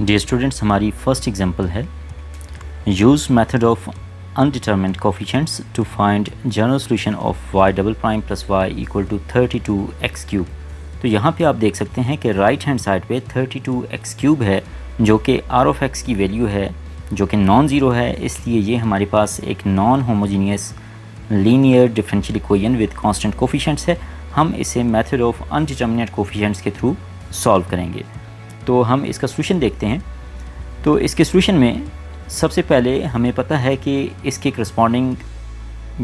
Dear students, हमारी first example है use method of undetermined coefficients to find general solution of y double prime plus y equal to 32x cube. तो यहाँ पे आप देख सकते हैं कि राइट हैंड साइड पे 32x क्यूब है जो कि r ऑफ x की वैल्यू है जो कि नॉन ज़ीरो है, इसलिए ये हमारे पास एक non homogeneous linear differential equation with constant coefficients है। हम इसे मेथड ऑफ अनडिटरमिनेट कोफिशिएंट्स के थ्रू सॉल्व करेंगे। तो हम इसका सॉल्यूशन देखते हैं। तो इसके सॉल्यूशन में सबसे पहले हमें पता है कि इसके करस्पॉन्डिंग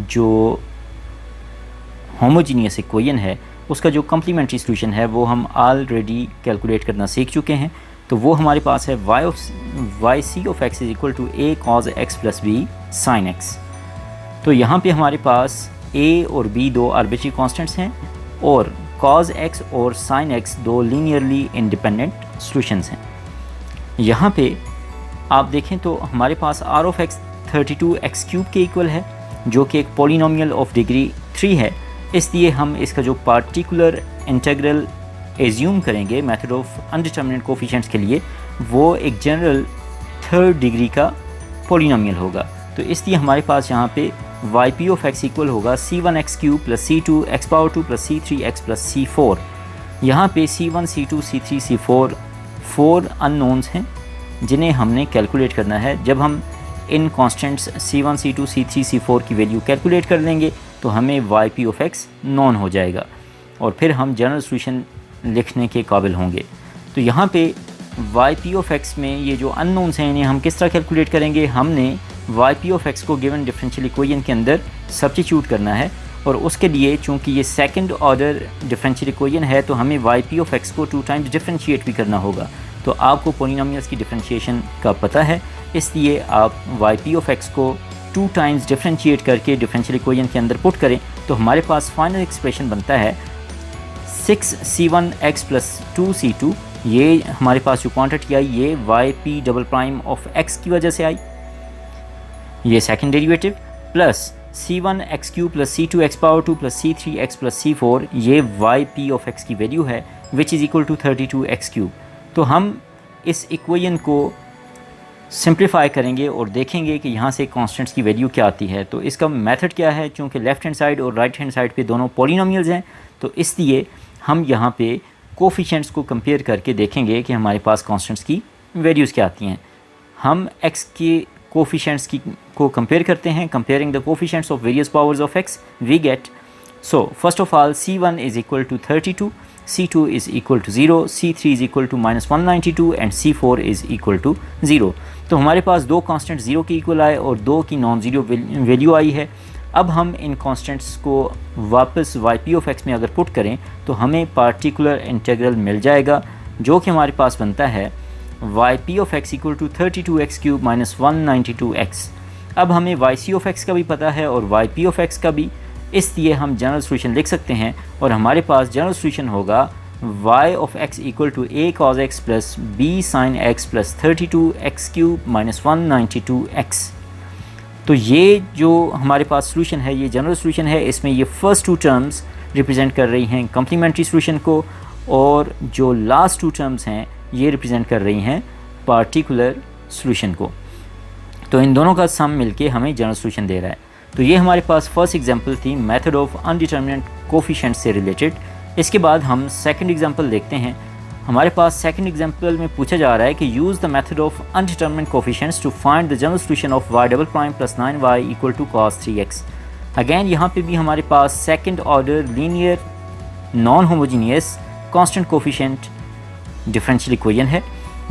जो होमोजीनियस इक्वेशन है उसका जो कम्प्लीमेंट्री सॉल्यूशन है वो हम ऑलरेडी कैलकुलेट करना सीख चुके हैं। तो वो हमारे पास है y c of x is equal to a cos x plus b sine x. तो यहाँ पे हमारे पास a और b दो आर्बिट्री कांस्टेंट्स हैं और cos x और sin x दो लीनियरली इंडिपेंडेंट सॉल्यूशंस हैं। यहाँ पे आप देखें तो हमारे पास r of x 32x cube के इक्वल है जो कि एक पॉलिनोमियल ऑफ डिग्री 3 है, इसलिए हम इसका जो पार्टिकुलर इंटीग्रल एज्यूम करेंगे मेथड ऑफ अनडिटरमिनेट कोफिशिएंट्स के लिए वो एक जनरल थर्ड डिग्री का पॉलिनोमियल होगा। तो इसलिए हमारे पास यहाँ पे y p of x equal होगा c1x cube plus c2x power 2 plus c3x plus c4। यहाँ पे c1 c2 c3 c4 4 unknowns हैं जिन्हें हमने कैलकुलेट करना है। जब हम इन constants c1 c2 c3 c4 की वैल्यू कैलकुलेट कर लेंगे तो हमें y p of x known हो जाएगा और फिर हम जनरल सॉल्यूशन लिखने के काबिल होंगे। तो यहाँ पे वाई पी ऑफ एक्स में ये जो अननोन्स हैं इन्हें हम किस तरह कैलकुलेट करेंगे, हमने वाई पी ऑफ एक्स को गिवन डिफरेंशियल इक्वेशन के अंदर सब्स्टिट्यूट करना है और उसके लिए चूंकि ये सेकंड ऑर्डर डिफरेंशियल इक्वेशन है तो हमें वाई पी ऑफ एक्स को 2 टाइम्स डिफरेंशिएट भी करना होगा। तो आपको पॉलिनोमियल्स की डिफरेंशिएशन का पता है, इसलिए आप वाई पी ऑफ एक्स को 2 टाइम्स डिफरेंशिएट करके डिफरेंशियल इक्वेशन के अंदर पुट करें तो हमारे पास फाइनल एक्सप्रेशन बनता है 6c1x प्लस 2c2। ये हमारे पास जो क्वांटिटी आई ये y p double prime of x की वजह से आई, ये second derivative, plus c1x cube plus c2x power 2 plus c3x plus c4, ये वाई पी ऑफ एक्स की वैल्यू है which is equal to 32x cube. तो हम इस इक्वेशन को सिंप्लीफाई करेंगे और देखेंगे कि यहाँ से कांस्टेंट्स की वैल्यू क्या आती है। तो इसका मेथड क्या है, चूँकि लेफ़्ट हैंड साइड और राइट हैंड साइड पे दोनों पॉलिनोमियल्स हैं तो इसलिए हम यहाँ पे कोफिशिएंट्स को कंपेयर करके देखेंगे कि हमारे पास कांस्टेंट्स की वैल्यूज़ क्या आती हैं। हम x के कोफिशिएंट्स को कंपेयर करते हैं, comparing the coefficients of various powers of x we get, so first of all c1 is equal to 32, c2 is equal to 0, c3 is equal to -192 and c4 is equal to 0। तो हमारे पास दो constant 0 के equal आए और दो की non zero value आई है। अब हम इन कांस्टेंट्स को वापस वाई पी ऑफ एक्स में अगर पुट करें तो हमें पार्टिकुलर इंटीग्रल मिल जाएगा जो कि हमारे पास बनता है y p of x equal to 32x cube minus 192x। अब हमें वाई सी ऑफ एक्स का भी पता है और वाई पी ऑफ एक्स का भी, इसलिए हम जनरल सॉल्यूशन लिख सकते हैं और हमारे पास जनरल सॉल्यूशन होगा y of x equal to a cos x plus b sin x plus 32x cube minus 192x। तो ये जो हमारे पास सॉल्यूशन है ये जनरल सॉल्यूशन है, इसमें ये फर्स्ट 2 टर्म्स रिप्रेजेंट कर रही हैं कम्प्लीमेंट्री सॉल्यूशन को और जो लास्ट 2 टर्म्स हैं ये रिप्रेजेंट कर रही हैं पार्टिकुलर सॉल्यूशन को। तो इन दोनों का सम मिलके हमें जनरल सॉल्यूशन दे रहा है। तो ये हमारे पास फर्स्ट एग्जांपल थी मेथड ऑफ अनडिटरमिनेट कोफिशिएंट्स से रिलेटेड। इसके बाद हम सेकंड एग्जांपल देखते हैं। हमारे पास सेकंड एग्जांपल में पूछा जा रहा है कि use the method of अनडिटरमिनेट coefficients to find the general solution of y double prime plus 9y equal to cos 3x। Again यहाँ पे भी हमारे पास second order linear non homogeneous constant coefficient differential equation है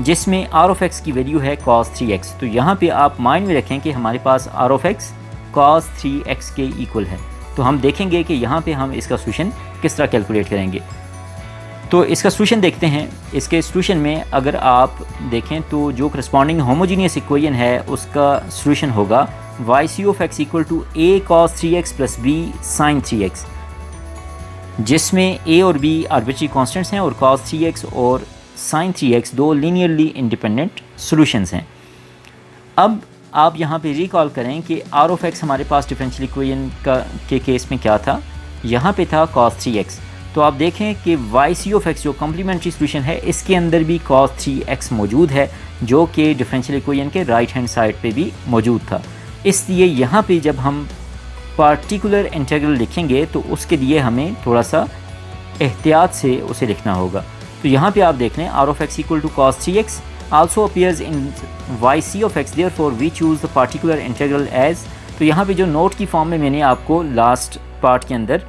जिसमें r ऑफ x की value है cos 3x। तो यहाँ पे आप माइंड में रखें कि हमारे पास r of x cos 3x के इक्वल है। तो हम देखेंगे कि यहाँ पे हम इसका सॉल्यूशन किस तरह कैलकुलेट करेंगे। तो इसका सॉल्यूशन देखते हैं। इसके सॉल्यूशन में अगर आप देखें तो जो करस्पॉन्डिंग होमोजीनियस इक्वेशन है उसका सॉल्यूशन होगा y c of x equal to a cos 3x plus b sin 3x, जिसमें a और b आर्बिट्री कांस्टेंट्स हैं और cos 3x और sin 3x दो लीनियरली इंडिपेंडेंट सॉल्यूशंस हैं। अब आप यहाँ पे रिकॉल करें कि r ऑफ x हमारे पास डिफरेंशियल इक्वेशन के केस में क्या था, यहाँ पे था cos 3x। तो आप देखें कि वाई सी ऑफ एक्स जो कम्प्लीमेंट्री सॉल्यूशन है इसके अंदर भी cos 3x मौजूद है, जो कि डिफरेंशियल इक्वेशन के राइट हैंड साइड पे भी मौजूद था। इसलिए यहाँ पे जब हम पार्टिकुलर इंटीग्रल लिखेंगे तो उसके लिए हमें थोड़ा सा एहतियात से उसे लिखना होगा। तो यहाँ पे आप देख लें r of x equal to cos 3x also appears in yc of x, therefore we choose the particular integral as। तो यहाँ पे जो नोट की फॉर्म में मैंने आपको लास्ट पार्ट के अंदर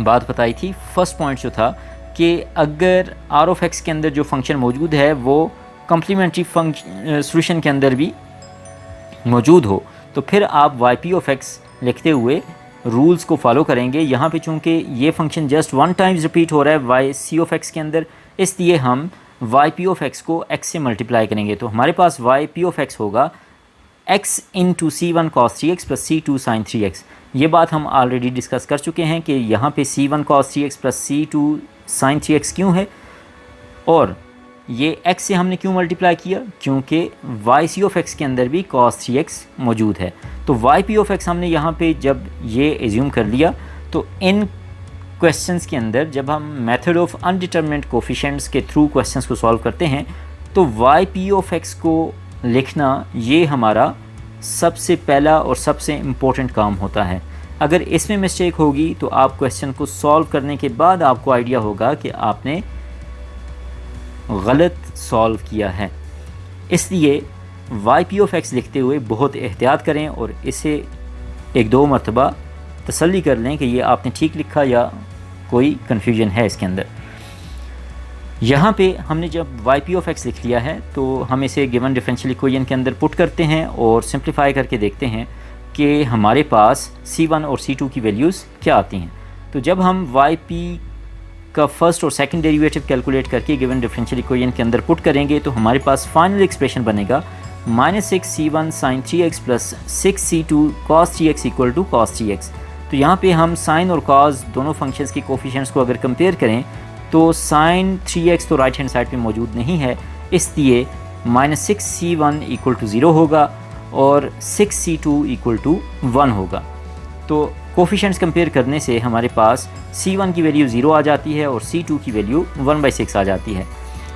बात बताई थी, फर्स्ट पॉइंट जो था कि अगर r of x के अंदर जो फंक्शन मौजूद है वो कम्प्लीमेंट्री सॉल्यूशन के अंदर भी मौजूद हो तो फिर आप yp of x लिखते हुए रूल्स को फॉलो करेंगे। यहाँ पे चूँकि ये function just one times repeat हो रहा है yc of x के अंदर, इसलिए हम yp of x को x से मल्टीप्लाई करेंगे। तो हमारे पास yp of x होगा x into c1 cos 3x प्लस c2 sin 3x। ये बात हम ऑलरेडी डिस्कस कर चुके हैं कि यहाँ पे c1 cos 3x प्लस c2 sin 3x क्यों है और ये x से हमने क्यों मल्टीप्लाई किया, क्योंकि yc of x के अंदर भी cos 3x मौजूद है। तो yp of x हमने यहाँ पे जब ये एज्यूम कर लिया तो इन क्वेश्चंस के अंदर जब हम मेथड ऑफ अनडिटरमिनेट कोफिशिएंट्स के थ्रू क्वेश्चंस को सॉल्व करते हैं तो yp of x को लिखना ये हमारा सबसे पहला और सबसे इम्पोर्टेंट काम होता है। अगर इसमें मिस्टेक होगी तो आप क्वेश्चन को सॉल्व करने के बाद आपको आइडिया होगा कि आपने गलत सॉल्व किया है। इसलिए yp of x लिखते हुए बहुत एहतियात करें और इसे एक दो मरतबा तसल्ली कर लें कि ये आपने ठीक लिखा या कोई कन्फ्यूजन है इसके अंदर। यहाँ पे हमने जब yp of x लिख लिया है तो हम इसे गिवन डिफरेंशियल इक्वेशन के अंदर पुट करते हैं और सिंप्लीफाई करके देखते हैं कि हमारे पास c1 और c2 की वैल्यूज़ क्या आती हैं। तो जब हम yp का फर्स्ट और सेकंड डेरिवेटिव कैलकुलेट करके गिवन डिफरेंशियल इक्वेशन के अंदर पुट करेंगे तो हमारे पास फाइनल एक्सप्रेशन बनेगा -6c1 sin 3x plus 6c2 cos 3x equal to cos 3x। तो यहाँ पे हम साइन और cos दोनों फंक्शंस के कोफिशिएंट्स को अगर कंपेयर करें तो sin 3x तो राइट हैंड साइड पे मौजूद नहीं है, इसलिए -6c1 इक्वल टू 0 होगा और 6c2 इक्वल टू 1 होगा। तो कोफिशिएंट्स कंपेयर करने से हमारे पास c1 की वैल्यू 0 आ जाती है और c2 की वैल्यू 1/6 आ जाती है।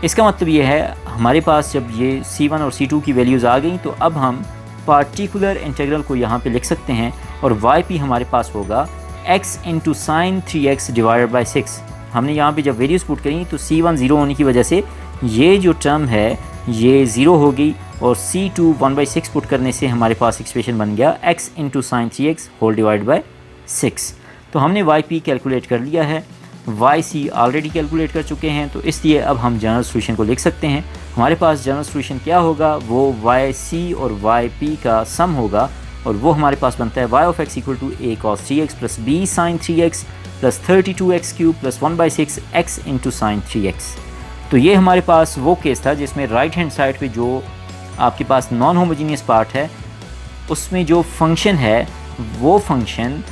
इसका मतलब ये है हमारे पास जब ये c1 और c2 की वैल्यूज़ आ गई तो अब हम पार्टिकुलर इंटीग्रल को यहाँ पे लिख सकते हैं और yp हमारे पास होगा x into sine 3x divided by 6। हमने यहाँ पे जब वैल्यूज़ पुट करी तो c1 0 होने की वजह से ये जो टर्म है ये 0 हो गई और c2 1/6 पुट करने से हमारे पास एक्सप्रेशन बन गया x into sine 3x whole divide by 6। तो हमने yp कैलकुलेट कर लिया है, yc ऑलरेडी कैलकुलेट कर चुके हैं, तो इसलिए अब हम जनरल सॉल्यूशन को लिख सकते हैं। हमारे पास जनरल सॉल्यूशन क्या होगा, वो yc और yp का सम होगा और वो हमारे पास बनता है y of x equal to a cos 3x plus b sin 3x plus 32x cube plus 1/6 x into sine 3x। तो ये हमारे पास वो केस था जिसमें राइट हैंड साइड पे जो आपके पास नॉन होमोजीनियस पार्ट है उसमें जो फंक्शन है वो फंक्शन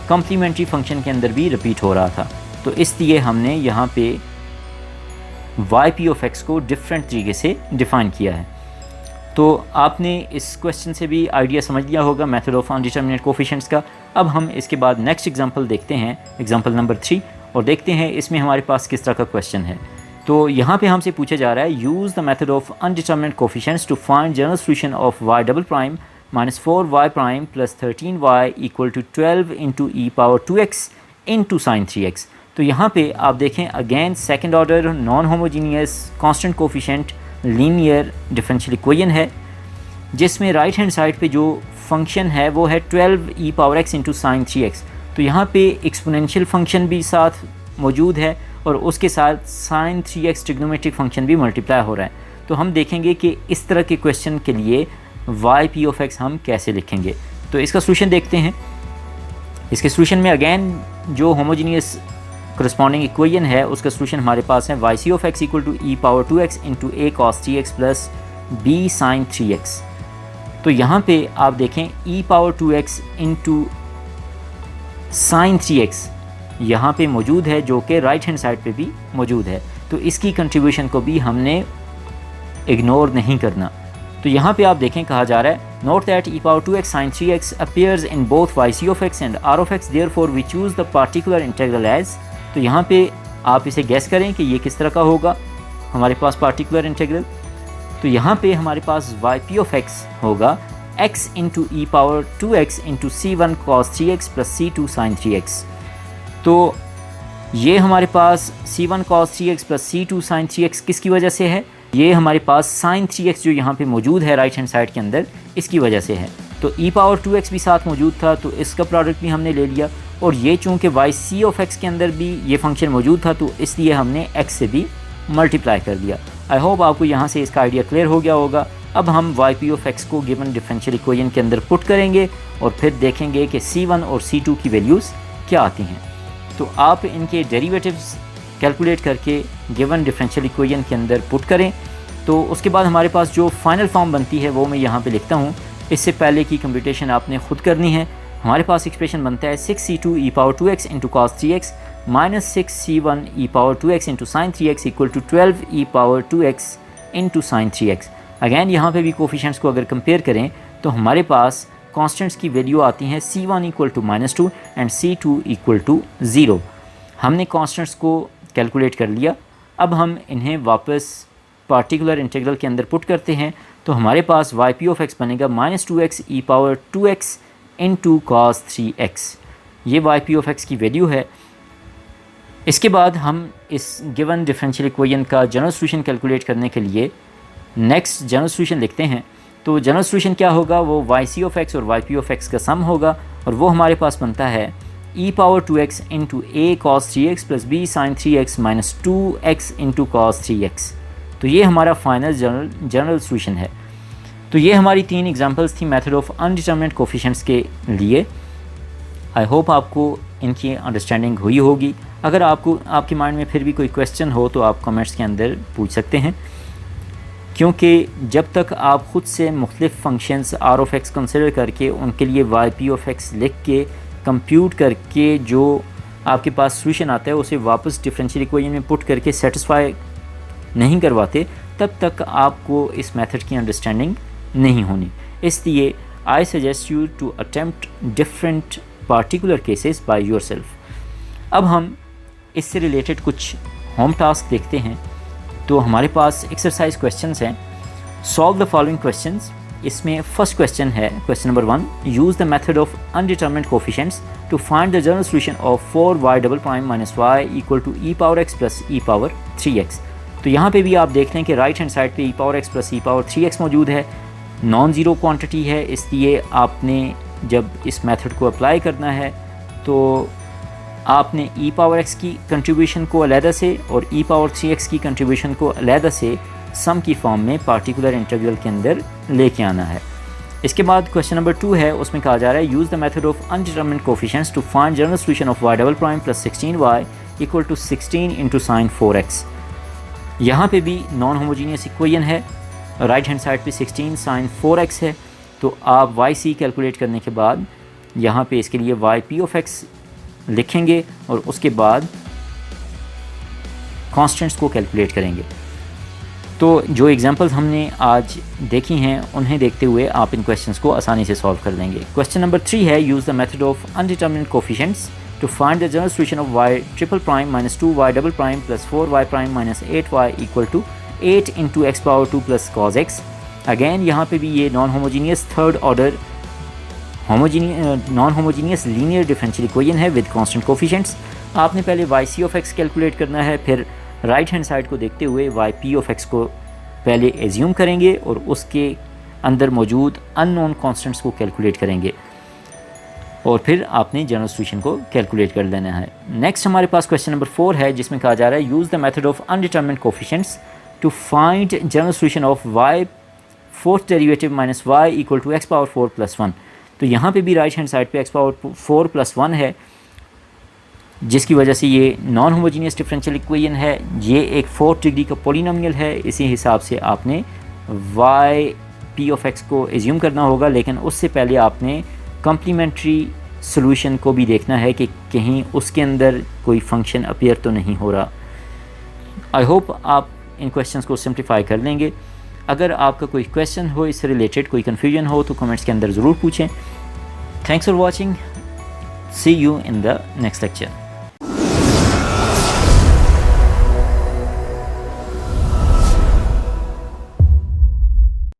कम्प्लीमेंट्री फंक्शन के अंदर भी रिपीट हो रहा था। तो इसलिए हमने यहाँ पे yp of x को डिफरेंट तरीके से डिफ़ाइन किया है। तो आपने इस क्वेश्चन से भी आइडिया समझ लिया होगा मेथड ऑफ अनडिटरमिनेट कोफिशिएंट्स का। अब हम इसके बाद नेक्स्ट एग्जांपल देखते हैं, एग्जांपल नंबर 3, और देखते हैं इसमें हमारे पास किस तरह का क्वेश्चन है। तो यहाँ पे हमसे पूछा जा रहा है use the method of अनडिटरमिनेट coefficients to find general solution of y double prime -4y prime plus 13y equal to 12 into E power 2x into sine 3x। तो यहाँ पे आप देखें again second order non homogeneous constant coefficient linear differential equation है जिसमें right hand side पे जो function है वो है 12 E power x into sine 3x। तो यहाँ पे एक्सपोनेंशियल फंक्शन भी साथ मौजूद है और उसके साथ साइन 3x ट्रिग्नोमेट्रिक फंक्शन भी मल्टीप्लाई हो रहा है। तो हम देखेंगे कि इस तरह के क्वेश्चन के लिए yp of x हम कैसे लिखेंगे। तो इसका सोल्यूशन देखते हैं। इसके सोल्यूशन में अगेन जो होमोजीनियस करस्पॉन्डिंग इक्वेशन है उसका सोल्यूशन हमारे पास है yc of x equal to e power 2x into a cos 3x plus b sin 3x। तो यहाँ पे आप देखें e power 2x into sine 3x यहाँ पे मौजूद है जो कि राइट हैंड साइड पे भी मौजूद है, तो इसकी कंट्रीब्यूशन को भी हमने इग्नोर नहीं करना। तो यहाँ पे आप देखें कहा जा रहा है note that e power 2x sin 3x appears in both yc of x and r of x, therefore we choose the particular integral as। तो यहाँ पे आप इसे गैस करें कि ये किस तरह का होगा हमारे पास पार्टिकुलर इंटीग्रल। तो यहाँ पे हमारे पास yp ऑफ x होगा x into E power 2x into c1 cos 3x प्लस c2 sin 3x। तो ये हमारे पास c1 cos 3x प्लस c2 sin 3x किसकी वजह से है? ये हमारे पास sin 3x जो यहाँ पे मौजूद है राइट हैंड साइड के अंदर, इसकी वजह से है। तो e पावर 2x भी साथ मौजूद था, तो इसका प्रोडक्ट भी हमने ले लिया। और ये चूँकि yc ऑफ x के अंदर भी ये फंक्शन मौजूद था, तो इसलिए हमने x से भी मल्टीप्लाई कर दिया। आई होप आपको यहाँ से इसका आइडिया क्लियर हो गया होगा। अब हम yp ऑफ x को गिवन डिफरेंशियल इक्वेशन के अंदर पुट करेंगे और फिर देखेंगे कि c1 और c2 की वैल्यूज़ क्या आती हैं। तो आप इनके डेरिवेटिव्स कैलकुलेट करके गिवन डिफरेंशियल इक्वेशन के अंदर पुट करें। तो उसके बाद हमारे पास जो फाइनल फॉर्म बनती है वो मैं यहाँ पे लिखता हूँ। इससे पहले की कंप्यूटेशन आपने ख़ुद करनी है। हमारे पास एक्सप्रेशन बनता है 6c2 e power 2x into cos 3x minus 6c1 e power 2x into sin 3x equal to 12 e power 2x into sin 3x। Again यहाँ पे भी कोफिशेंट्स को अगर कंपेयर करें तो हमारे पास कॉन्स्टेंट्स की वैल्यू आती है c1 equal to -2 and c2 equal to 0। हमने कॉन्स्टेंट्स को कैलकुलेट कर लिया। अब हम इन्हें वापस पार्टिकुलर इंटीग्रल के अंदर पुट करते हैं। तो हमारे पास yp ऑफ x बनेगा -2x e power 2x into cos 3x। ये yp ऑफ x की वैल्यू है। इसके बाद हम इस गिवन डिफरेंशियल इक्वेशन का जनरल सॉल्यूशन कैलकुलेट करने के लिए नेक्स्ट जनरल सॉल्यूशन लिखते हैं। तो जनरल सॉल्यूशन क्या होगा? वो yc ऑफ x और yp ऑफ x का सम होगा और वो हमारे पास बनता है e power 2x into a cos 3x plus b sin 3x minus 2x into cos 3x। तो ये हमारा फाइनल जनरल सॉल्यूशन है। तो ये हमारी 3 एग्जांपल्स थी मेथड ऑफ अनडिटरमिनेट कोफिशिएंट्स के लिए। आई होप आपको इनकी अंडरस्टैंडिंग हुई होगी। अगर आपके माइंड में फिर भी कोई क्वेश्चन हो तो आप कमेंट्स के अंदर पूछ सकते हैं, क्योंकि जब तक आप ख़ुद से मुख्तलिफ functions r of x consider करके उनके लिए yp ऑफ x लिख के कंप्यूट करके जो आपके पास सॉल्यूशन आता है उसे वापस डिफरेंशियल इक्वेशन में पुट करके सेटिस्फाई नहीं करवाते, तब तक आपको इस मेथड की अंडरस्टैंडिंग नहीं होनी। इसलिए I suggest you to attempt different particular cases by yourself. अब हम इससे रिलेटेड कुछ होम टास्क देखते हैं। तो हमारे पास एक्सरसाइज क्वेश्चंस हैं। Solve the following questions. इसमें फर्स्ट क्वेश्चन है question number 1, use the method of अनडिटरमिनेट coefficients to find the general solution of 4y double prime minus y equal to e power x plus e power 3x। तो यहाँ पे भी आप देख लें कि राइट हैंड साइड पे e power x plus e power 3x मौजूद है। नॉन ज़ीरो क्वांटिटी है, इसलिए आपने जब इस मेथड को अप्लाई करना है तो आपने e पावर x की कंट्रीब्यूशन को अलहदा से और e पावर 3x की कंट्रीब्यूशन को अलहदा से सम की फॉर्म में पार्टिकुलर इंटीग्रल के अंदर लेके आना है। इसके बाद क्वेश्चन नंबर 2 है, उसमें कहा जा रहा है use the method of अनडिटरमिनेट coefficients to find general solution of y double prime plus 16y equal to 16 into sine 4x। यहाँ पे भी नॉन होमोजीनियस इक्वेशन है। राइट हैंड साइड पे 16 साइन 4x है। तो आप yc कैलकुलेट करने के बाद यहाँ पे इसके लिए yp ऑफ x लिखेंगे और उसके बाद कॉन्स्टेंट्स को कैलकुलेट करेंगे। तो जो एग्जांपल्स हमने आज देखी हैं उन्हें देखते हुए आप इन क्वेश्चंस को आसानी से सॉल्व कर लेंगे। क्वेश्चन नंबर 3 है, use the method of अनडिटरमिनेट coefficients to find the general solution of y triple prime minus 2y double prime plus 4y prime minus 8y equal to 8 into x power 2 plus cos x। Again यहाँ पे भी ये non homogeneous third order non homogeneous linear differential equation है with constant coefficients. आपने पहले yc of x calculate करना है, फिर राइट हैंड साइड को देखते हुए yp ऑफ x को पहले एज्यूम करेंगे और उसके अंदर मौजूद अननोन कांस्टेंट्स को कैलकुलेट करेंगे और फिर आपने जनरल सॉल्यूशन को कैलकुलेट कर लेना है। नेक्स्ट हमारे पास क्वेश्चन नंबर 4 है, जिसमें कहा जा रहा है use the method of अनडिटरमिनेट coefficients to find general solution of y fourth derivative minus y equal to x power 4 plus 1। तो यहाँ पे भी राइट हैंड साइड पे x पावर 4 प्लस 1 है, जिसकी वजह से ये नॉन होमोजीनियस डिफरेंशियल इक्वेशन है। ये एक 4th डिग्री का पॉलिनोमियल है। इसी हिसाब से आपने yp ऑफ x को एज्यूम करना होगा, लेकिन उससे पहले आपने कम्प्लीमेंट्री सॉल्यूशन को भी देखना है कि कहीं उसके अंदर कोई फंक्शन अपीयर तो नहीं हो रहा। आई होप आप इन क्वेश्चंस को सिंप्लीफाई कर लेंगे। अगर आपका कोई क्वेश्चन हो, इससे रिलेटेड कोई कन्फ्यूजन हो तो कमेंट्स के अंदर ज़रूर पूछें। Thanks for watching. See you in the next lecture.